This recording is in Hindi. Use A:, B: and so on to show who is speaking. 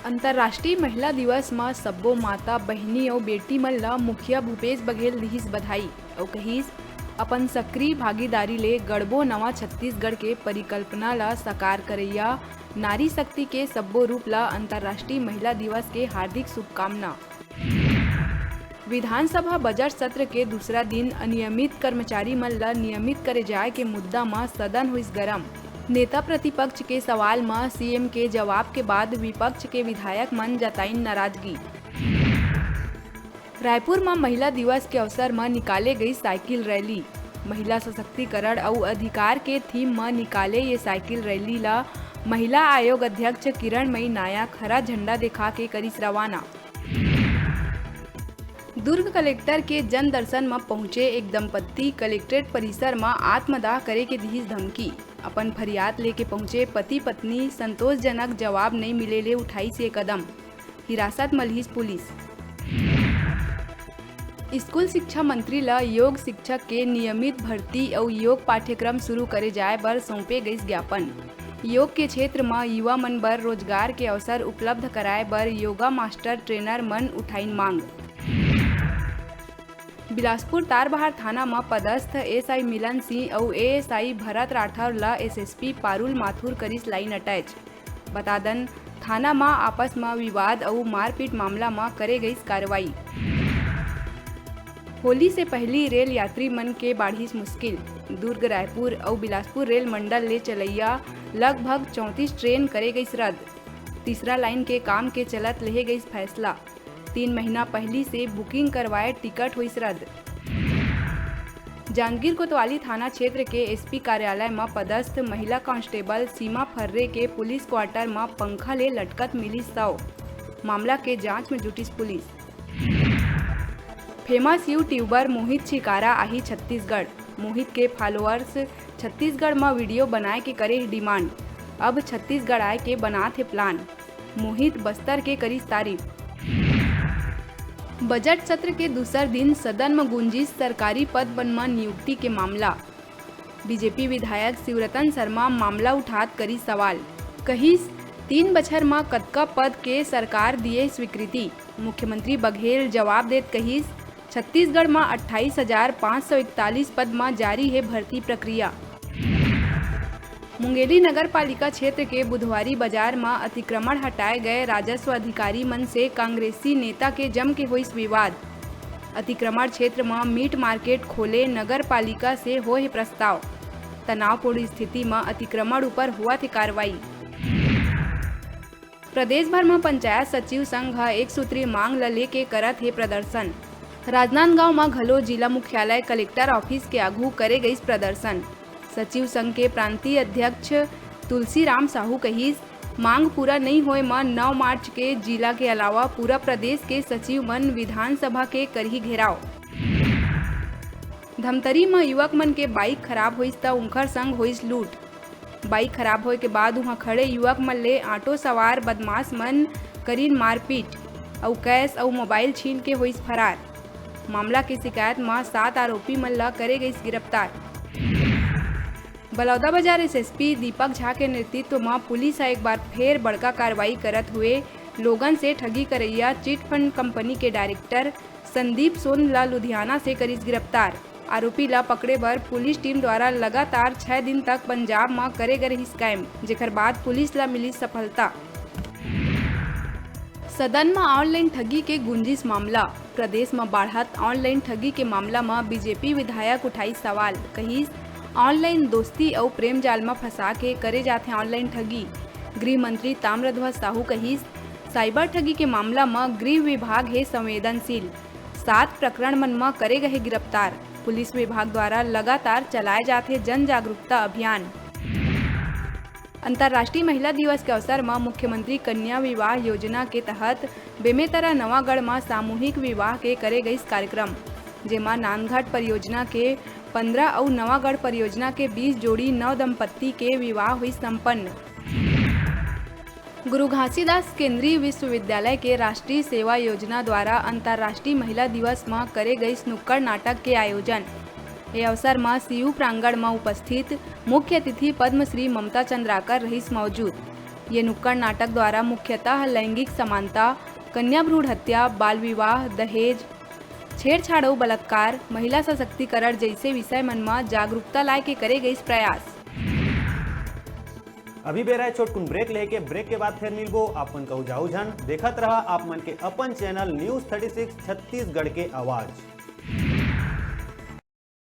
A: अंतर्राष्ट्रीय महिला दिवस में सब्बो माता बहिनी और बेटी मन ला मुखिया भूपेश बघेल दिहिस बधाई और कहिस अपन सक्रिय भागीदारी ले गढ़बो नवा छत्तीसगढ़ के परिकल्पना ला साकार करैया नारी शक्ति के सब्बो रूप ला अंतर्राष्ट्रीय महिला दिवस के हार्दिक शुभकामना। विधानसभा बजट सत्र के दूसरा दिन अनियमित कर्मचारी मन ला नियमित करे जाए के मुद्दा में सदन हुइस गरम। नेता प्रतिपक्ष के सवाल में सीएम के जवाब के बाद विपक्ष के विधायक मन जताइन नाराजगी। रायपुर में महिला दिवस के अवसर में निकाले गई साइकिल रैली। महिला सशक्तिकरण और अधिकार के थीम में निकाले ये साइकिल रैली ला महिला आयोग अध्यक्ष किरणमयी नायक हरा झंडा दिखा के करिस रवाना। दुर्ग कलेक्टर के जन दर्शन में पहुंचे एक दंपत्ति कलेक्ट्रेट परिसर में आत्मदाह करे के दिहिस धमकी। अपन फरियाद लेके पहुंचे पति पत्नी संतोषजनक जवाब नहीं मिले ले उठाई से कदम। हिरासत मलहिस पुलिस। स्कूल शिक्षा मंत्री ला योग शिक्षक के नियमित भर्ती और योग पाठ्यक्रम शुरू करे जाए बर सौंपे गई ज्ञापन। योग के क्षेत्र में युवा मन बर रोजगार के अवसर उपलब्ध कराए बर योगा मास्टर ट्रेनर मन उठाइन मांग। बिलासपुर तारबहार थाना में पदस्थ एसआई मिलन सिंह और एएसआई भरत राठौर ला एसएसपी पारुल माथुर करिस लाइन अटैच। बता दन थाना में आपस में विवाद और मारपीट मामला में करे गई कार्रवाई। होली से पहली रेल यात्री मन के बाढ़िस मुश्किल। दुर्ग रायपुर और बिलासपुर रेल मंडल ले चलैया लगभग 34 ट्रेन करे गई रद्द। तीसरा लाइन के काम के चलत ले गई फैसला। 3 महीना पहली से बुकिंग करवाए टिकट हुई रद्द। जांजगीर कोतवाली थाना क्षेत्र के एसपी कार्यालय में पदस्थ महिला कांस्टेबल सीमा फर्रे के पुलिस क्वार्टर में पंखा ले लटकत मिली 100। मामला के जांच में जुटिस पुलिस। फेमस यूट्यूबर मोहित छिकारा आही छत्तीसगढ़। मोहित के फॉलोअर्स छत्तीसगढ़ में वीडियो बनाए के करे डिमांड। अब छत्तीसगढ़ आए के बनात है प्लान। मोहित बस्तर के करीस तारीफ। बजट सत्र के दूसर दिन सदन में गुंजिस सरकारी पद में नियुक्ति के मामला। बीजेपी विधायक शिवरतन शर्मा मामला उठात करी सवाल। कहिस 3 बछर में कतका पद के सरकार दिए स्वीकृति। मुख्यमंत्री बघेल जवाब देत कहिस छत्तीसगढ़ में 28,541 पद में जारी है भर्ती प्रक्रिया। मुंगेली नगर पालिका क्षेत्र के बुधवारी बाजार में अतिक्रमण हटाए गए राजस्व अधिकारी मन से कांग्रेसी नेता के जम के हुई विवाद। अतिक्रमण क्षेत्र में मीट मार्केट खोले नगर पालिका से हो प्रस्ताव। तनावपूर्ण स्थिति में अतिक्रमण ऊपर हुआ थी कार्रवाई। प्रदेश भर में पंचायत सचिव संघ एक सूत्रीय मांग ल लेके करत है प्रदर्शन। राजनांदगांव में घलो जिला मुख्यालय कलेक्टर ऑफिस के आगू करे गई प्रदर्शन। सचिव संघ के प्रांतीय अध्यक्ष तुलसीराम साहू कहिस मांग पूरा नहीं होए में 9 मार्च के जिला के अलावा पूरा प्रदेश के सचिव मन विधानसभा के करही घेराव। धमतरी में युवक मन के बाइक खराब होइस त उनकर संग होइस लूट। बाइक खराब होए के बाद वहां खड़े युवक मन ले ऑटो सवार बदमाश मन करीन मारपीट और कैश और मोबाइल छीन के होइस फरार। मामला की शिकायत में 7 आरोपी मन ला करे गई गिरफ्तार। बलौदाबाजार एसएसपी दीपक झा के नेतृत्व में पुलिस एक बार फिर बड़का कार्रवाई करत हुए लोगन से ठगी करैया चिट फंड कंपनी के डायरेक्टर संदीप सोन ला लुधियाना से करिस गिरफ्तार। आरोपी ला पकड़े बर पुलिस टीम द्वारा लगातार 6 दिन तक पंजाब में करे गए स्कैम, जेकर बाद पुलिस ला मिली सफलता। सदन में ऑनलाइन ठगी के गुंजिस मामला। प्रदेश में बढ़त ऑनलाइन ठगी के मामला में बीजेपी विधायक उठाई सवाल। कहिस ऑनलाइन दोस्ती और प्रेम जाल में फंसा के करे जाते ऑनलाइन ठगी। गृह मंत्री ताम्रध्वज साहू कहिस साइबर ठगी के मामला में गृह विभाग है संवेदनशील। 7 प्रकरण मन में करे गए गिरफ्तार। पुलिस विभाग द्वारा लगातार चलाए जाते जन जागरूकता अभियान। अंतर्राष्ट्रीय महिला दिवस के अवसर में मुख्यमंत्री कन्या विवाह योजना के तहत बेमेतरा नवागढ़ में सामूहिक विवाह के करे गई कार्यक्रम, जेमा नानघाट परियोजना के 15 और नवागढ़ परियोजना के 20 जोड़ी नव दंपत्ति के विवाह हुई संपन्न। गुरु घासीदास केंद्रीय विश्वविद्यालय के राष्ट्रीय सेवा योजना द्वारा अंतर्राष्ट्रीय महिला दिवस में करे गई नुक्कड़ नाटक के आयोजन। ये अवसर में सीयू प्रांगण में उपस्थित मुख्य अतिथि पद्मश्री ममता चंद्राकर रहीस मौजूद। ये नुक्कड़ नाटक द्वारा मुख्यतः लैंगिक समानता, कन्या भ्रूण हत्या, बाल विवाह, दहेज, छेड़छाड़ और बलात्कार, महिला सशक्तिकरण जैसे विषय मन में जागरूकता लाए के करे गई प्रयास।
B: अभी बेरा है छोटकुन ब्रेक लेके, ब्रेक के बाद फिर मिलबो। आपन कहू जाऊ झन देखत रहा आप मन के अपन चैनल न्यूज़ 36 छत्तीसगढ़ के आवाज।